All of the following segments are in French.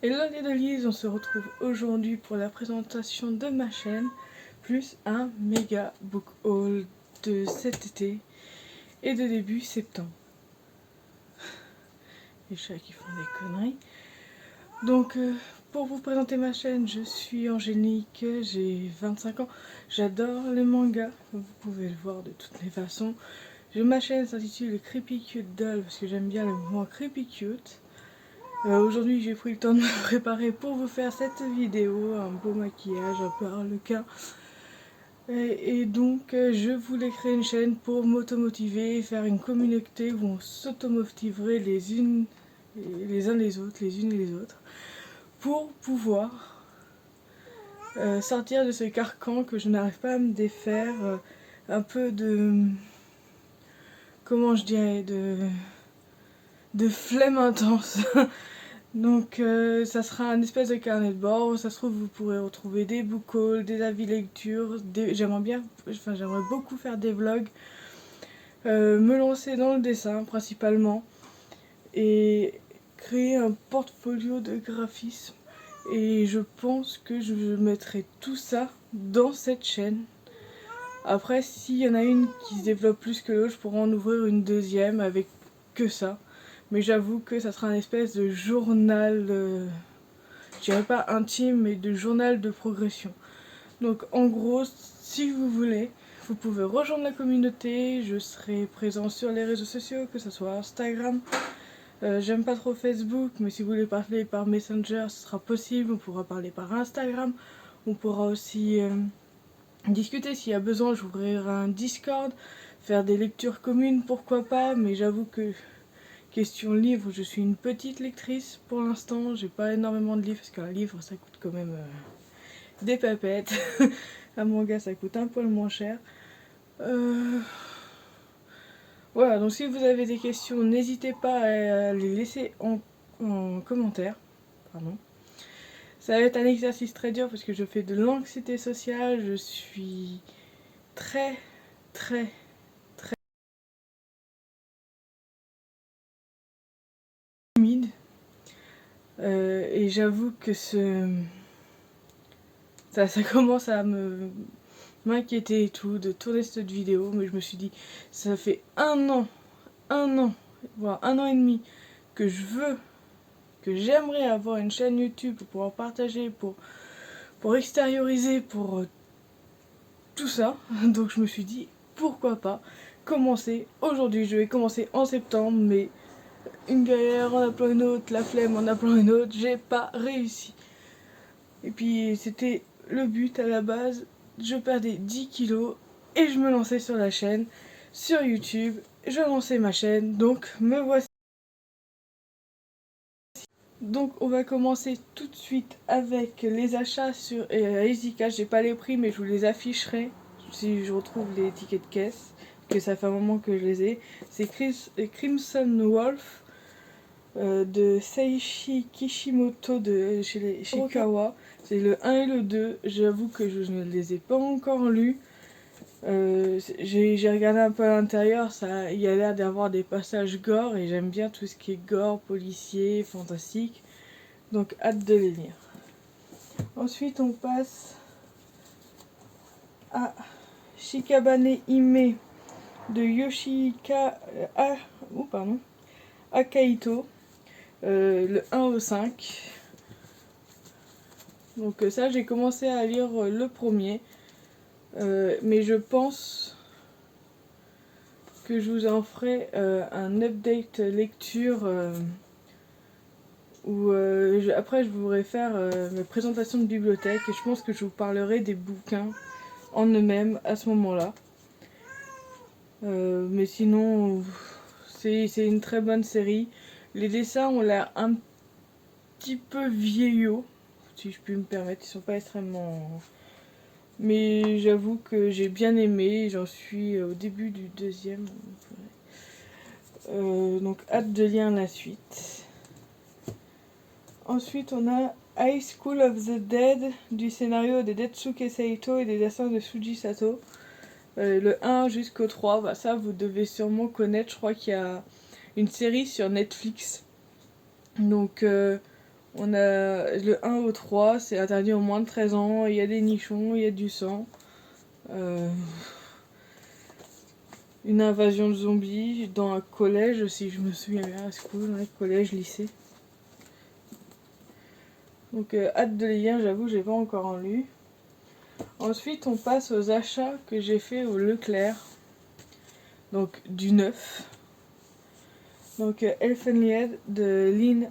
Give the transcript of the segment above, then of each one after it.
Hello les Dolies, on se retrouve aujourd'hui pour la présentation de ma chaîne, plus un méga book haul de cet été et de début septembre. Les chats qui font des conneries. Donc pour vous présenter ma chaîne, je suis Angélique, j'ai 25 ans, j'adore les mangas, vous pouvez le voir de toutes les façons. Ma chaîne s'intitule Creepy Cute Doll parce que j'aime bien le mot Creepy Cute. Aujourd'hui j'ai pris le temps de me préparer pour vous faire cette vidéo, un beau maquillage, un peu harlequin. Et donc je voulais créer une chaîne pour m'automotiver, faire une communauté où on s'automotiverait les uns les autres, les unes et les autres, pour pouvoir sortir de ce carcan que je n'arrive pas à me défaire, un peu de, comment je dirais, de flemme intense. Donc ça sera un espèce de carnet de bord où ça se trouve vous pourrez retrouver des book hauls, des avis lecture, j'aimerais beaucoup faire des vlogs, me lancer dans le dessin principalement et créer un portfolio de graphisme, et je pense que je mettrai tout ça dans cette chaîne. Après s'il y en a une qui se développe plus que l'autre, je pourrais en ouvrir une deuxième avec que ça. Mais j'avoue que ça sera un espèce de journal, je dirais pas intime, mais de journal de progression. Donc en gros, si vous voulez, vous pouvez rejoindre la communauté, je serai présent sur les réseaux sociaux, que ce soit Instagram. J'aime pas trop Facebook, mais si vous voulez parler par Messenger, ce sera possible, on pourra parler par Instagram. On pourra aussi discuter s'il y a besoin, j'ouvrirai un Discord, faire des lectures communes, pourquoi pas, mais j'avoue que question livre, je suis une petite lectrice pour l'instant, j'ai pas énormément de livres parce qu'un livre ça coûte quand même des papettes. Un manga ça coûte un poil moins cher. Voilà, donc si vous avez des questions, n'hésitez pas à les laisser en commentaire. Pardon. Ça va être un exercice très dur parce que je fais de l'anxiété sociale, je suis très timide. Et j'avoue que ça commence à m'inquiéter et tout de tourner cette vidéo, mais je me suis dit, ça fait un an, voire un an et demi que j'aimerais avoir une chaîne YouTube pour pouvoir partager, pour extérioriser, pour tout ça. Donc je me suis dit, pourquoi pas commencer aujourd'hui. Je vais commencer en septembre, mais une galère en appelant une autre, la flemme en appelant une autre, j'ai pas réussi. Et puis c'était le but à la base, je perdais 10 kilos et je me lançais sur la chaîne, sur YouTube, je lançais ma chaîne, donc me voici. Donc on va commencer tout de suite avec les achats sur EasyCash. J'ai pas les prix mais je vous les afficherai si je retrouve les tickets de caisse, que ça fait un moment que je les ai. C'est Crimson Wolf de Seishi Kishimoto chez Kawa. C'est le 1 et le 2, j'avoue que je ne les ai pas encore lus. J'ai regardé un peu à l'intérieur, il y a l'air d'avoir des passages gore et j'aime bien tout ce qui est gore, policier, fantastique. Donc hâte de les lire. Ensuite on passe à Shikabane Hime de Yoshika Akaito, le 1 au 5. Donc ça j'ai commencé à lire le premier, mais je pense que je vous en ferai un update lecture où après je voudrais faire mes présentations de bibliothèque et je pense que je vous parlerai des bouquins en eux-mêmes à ce moment-là. Mais sinon c'est une très bonne série. Les dessins ont l'air un petit peu vieillots, si je puis me permettre, ils sont pas extrêmement... Mais j'avoue que j'ai bien aimé, j'en suis au début du deuxième. Donc hâte de lire la suite. Ensuite on a High School of the Dead du scénario de Detsuke Saito et des dessins de Suji Sato. Le 1 jusqu'au 3, bah ça vous devez sûrement connaître, je crois qu'il y a une série sur Netflix. Donc On a le 1 au 3, c'est interdit aux moins de 13 ans, il y a des nichons, il y a du sang. Une invasion de zombies dans un collège, si je me souviens bien, à school, ouais, collège, lycée. Donc hâte de les lire, j'avoue, j'ai pas encore en lu. Ensuite, on passe aux achats que j'ai fait au Leclerc. Donc du neuf. Donc Elfenlied de Lin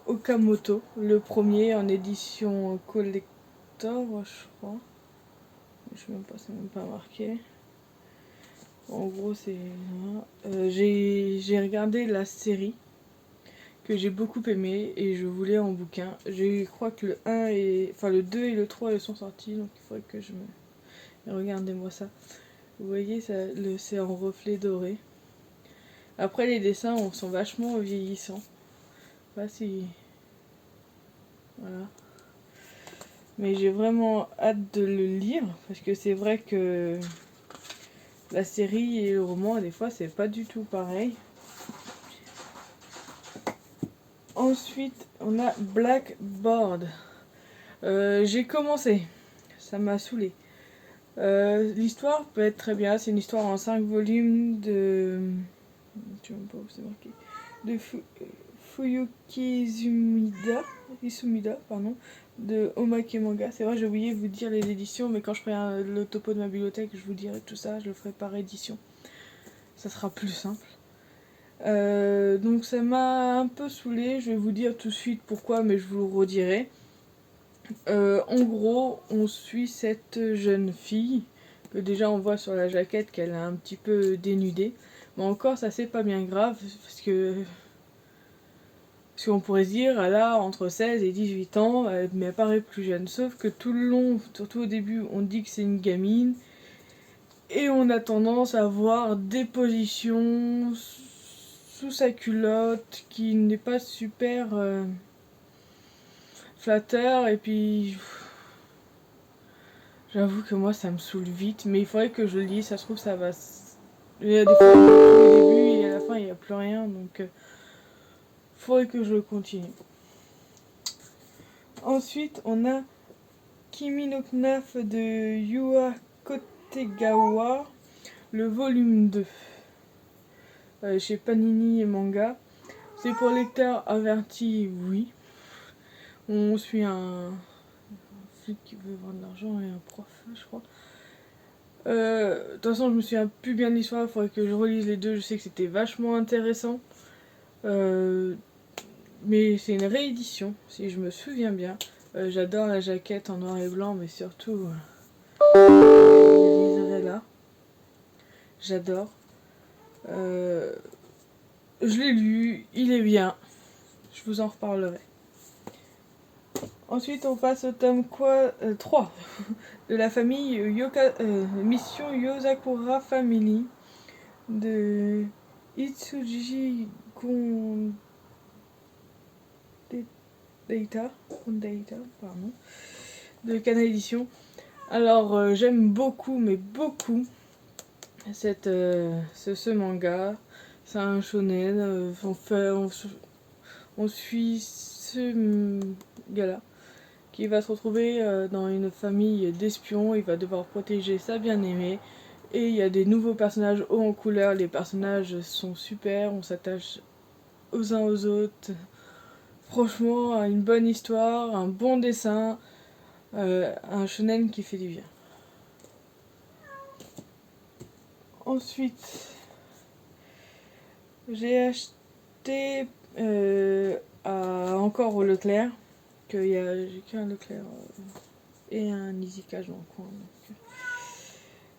Okamoto, le premier en édition collector, je crois. Je sais même pas, c'est même pas marqué. En gros, c'est... j'ai regardé la série que j'ai beaucoup aimé et je voulais en bouquin. Je crois que le 1 et... Enfin, le 2 et le 3 ils sont sortis, donc il faudrait que je me... Regardez-moi ça. Vous voyez, c'est en reflet doré. Après, les dessins sont vachement vieillissants. Je sais pas si... Voilà. Mais j'ai vraiment hâte de le lire, parce que c'est vrai que la série et le roman, des fois, c'est pas du tout pareil. Ensuite, on a Blackboard. J'ai commencé, ça m'a saoulé. L'histoire peut être très bien, c'est une histoire en 5 volumes de... Je sais même pas où c'est marqué. De Fuyuki Isumida, pardon, de Omake Manga. C'est vrai, j'ai oublié de vous dire les éditions, mais quand je ferai le topo de ma bibliothèque, je vous dirai tout ça, je le ferai par édition. Ça sera plus simple. Donc ça m'a un peu saoulé, je vais vous dire tout de suite pourquoi, mais je vous le redirai. En gros, on suit cette jeune fille, que déjà on voit sur la jaquette qu'elle est un petit peu dénudée. Mais encore, ça c'est pas bien grave, parce qu'on pourrait se dire, elle a entre 16 et 18 ans, mais elle paraît plus jeune. Sauf que tout le long, surtout au début, on dit que c'est une gamine. Et on a tendance à voir des positions sous sa culotte qui n'est pas super flatteur. Et puis, j'avoue que moi ça me saoule vite. Mais il faudrait que je le lise, ça se trouve ça va... Il y a des fois au début et à la fin il n'y a plus rien. Donc, faudrait que je le continue. Ensuite, on a Kimi no Knaf de Yua Kotegawa, le volume 2, chez Panini et Manga. C'est pour lecteurs avertis, oui. On suit un flic qui veut vendre de l'argent et un prof, je crois. De toute façon, je me souviens plus bien de l'histoire, il faudrait que je relise les deux. Je sais que c'était vachement intéressant. Mais c'est une réédition, si je me souviens bien. J'adore la jaquette en noir et blanc, mais surtout, les liserés là. J'adore. Je l'ai lu, il est bien. Je vous en reparlerai. Ensuite, on passe au tome 3 de la famille Mission Yozakura Family de Itsuji Kondeita, pardon, de Kana Edition. Alors, j'aime beaucoup, mais beaucoup, ce manga. C'est un shonen. On suit ce gars-là qui va se retrouver dans une famille d'espions. Il va devoir protéger sa bien-aimée. Et il y a des nouveaux personnages hauts en couleur. Les personnages sont super. On s'attache aux uns aux autres. Franchement, une bonne histoire, un bon dessin. Un shonen qui fait du bien. Ensuite, j'ai acheté encore au Leclerc. J'ai qu'un Leclerc et un Easy Cash dans le coin. Donc.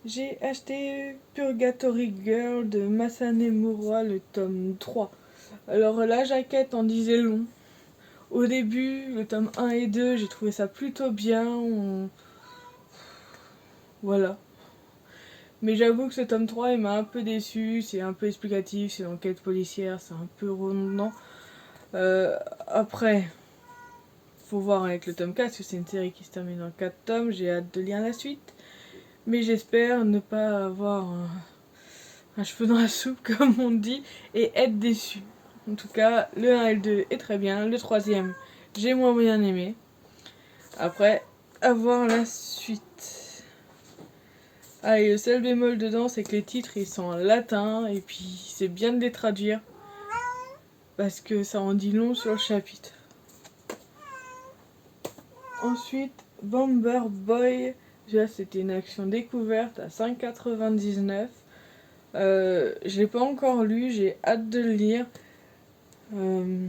J'ai acheté Purgatory Girl de Masane Mura, le tome 3. Alors la jaquette en disait long. Au début, le tome 1 et 2, j'ai trouvé ça plutôt bien. Voilà. Mais j'avoue que ce tome 3, il m'a un peu déçu. C'est un peu explicatif, c'est l'enquête policière, c'est un peu redondant. Après, faut voir avec le tome 4, parce que c'est une série qui se termine en 4 tomes. J'ai hâte de lire la suite. Mais j'espère ne pas avoir un cheveu dans la soupe, comme on dit, et être déçu. En tout cas, le 1 et le 2 est très bien. Le troisième j'ai moins bien aimé. Après, à voir la suite. Ah, et le seul bémol dedans, c'est que les titres, ils sont en latin, et puis c'est bien de les traduire, parce que ça en dit long sur le chapitre. Ensuite, Bomber Boy, déjà c'était une action découverte à 5,99. Je l'ai pas encore lu, j'ai hâte de le lire. De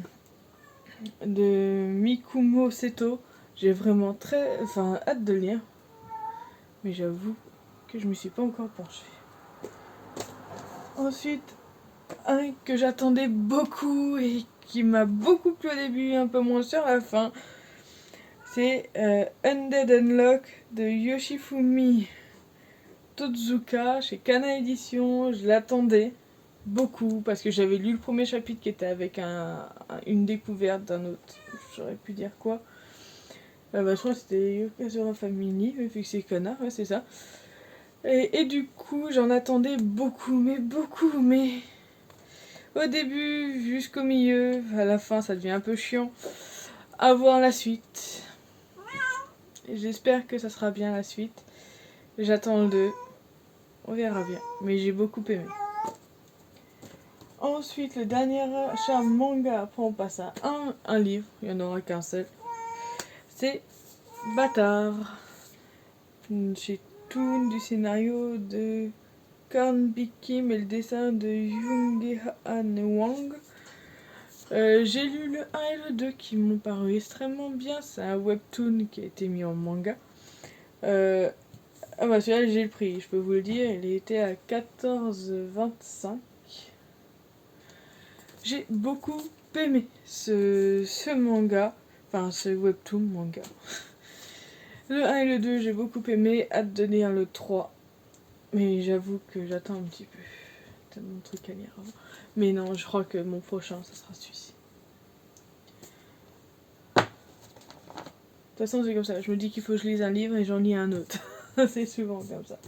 Mikumo Seto, j'ai vraiment hâte de le lire. Mais j'avoue que je me suis pas encore penchée. Ensuite, un que j'attendais beaucoup et qui m'a beaucoup plu au début, un peu moins sur la fin, c'est Undead Unlock de Yoshifumi Tozuka chez Kana Edition. Je l'attendais beaucoup parce que j'avais lu le premier chapitre qui était avec une découverte d'un autre, j'aurais pu dire quoi. Je crois que c'était Yokazura Family, vu que c'est Kana, ouais c'est ça. Et du coup j'en attendais beaucoup, mais au début jusqu'au milieu, à la fin ça devient un peu chiant. À voir la suite. J'espère que ça sera bien la suite. J'attends le 2. On verra bien. Mais j'ai beaucoup aimé. Ensuite, le dernier achat manga. Après, on passe à un livre. Il n'y en aura qu'un seul. C'est Bâtard. Chez Toon, du scénario de Karn Kim et le dessin de Yoongi-han Wang. J'ai lu le 1 et le 2 qui m'ont paru extrêmement bien. C'est un webtoon qui a été mis en manga. Celui-là j'ai le prix, je peux vous le dire, il était à 14,25. J'ai beaucoup aimé ce manga, enfin ce webtoon manga. Le 1 et le 2 j'ai beaucoup aimé, hâte de lire le 3. Mais j'avoue que j'attends un petit peu, tellement de trucs à lire avant. Mais non, je crois que mon prochain, ça sera celui-ci. De toute façon c'est comme ça, je me dis qu'il faut que je lise un livre et j'en lis un autre. C'est souvent comme ça.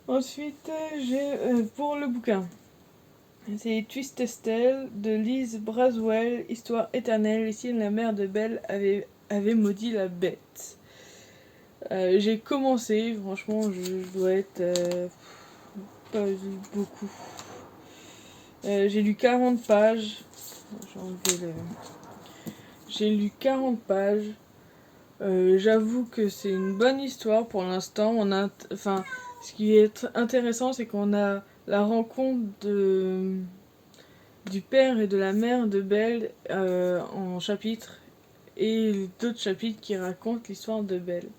Ensuite, j'ai pour le bouquin, c'est Twistestel de Liz Braswell, Histoire éternelle, ici la mère de Belle avait maudit la bête. J'ai commencé, franchement, je dois être pas beaucoup. J'ai lu 40 pages. J'ai lu 40 pages. J'avoue que c'est une bonne histoire pour l'instant. Ce qui est intéressant, c'est qu'on a la rencontre du père et de la mère de Belle en chapitre, et d'autres chapitres qui racontent l'histoire de Belle.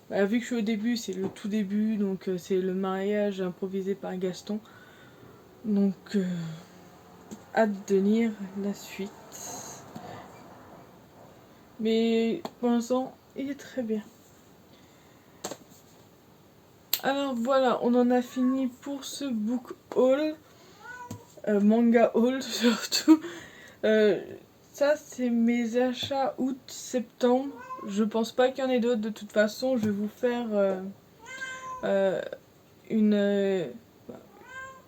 Vu que je suis au début, c'est le tout début, donc c'est le mariage improvisé par Gaston. Donc, hâte de lire la suite. Mais pour l'instant, il est très bien. Alors voilà, on en a fini pour ce book haul. Manga haul surtout. Ça, c'est mes achats août-septembre. Je pense pas qu'il y en ait d'autres. De toute façon, je vais vous faire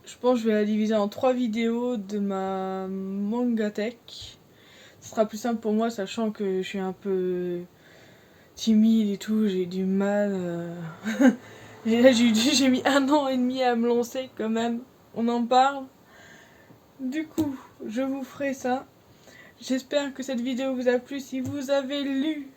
je pense que je vais la diviser en 3 vidéos de ma Mangatech. Ce sera plus simple pour moi, sachant que je suis un peu timide et tout. J'ai du mal. J'ai mis 1 an et demi à me lancer quand même. On en parle. Du coup, je vous ferai ça. J'espère que cette vidéo vous a plu. Si vous avez lu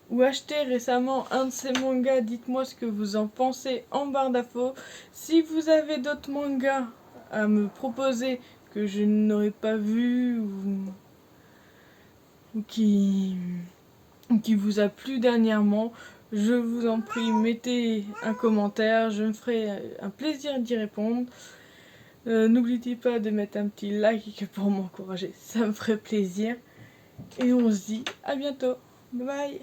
ou acheté récemment un de ces mangas, dites-moi ce que vous en pensez en barre d'infos. Si vous avez d'autres mangas à me proposer que je n'aurais pas vu ou qui vous a plu dernièrement, je vous en prie, mettez un commentaire. Je me ferai un plaisir d'y répondre. N'oubliez pas de mettre un petit like pour m'encourager, ça me ferait plaisir. Et on se dit à bientôt. Bye bye.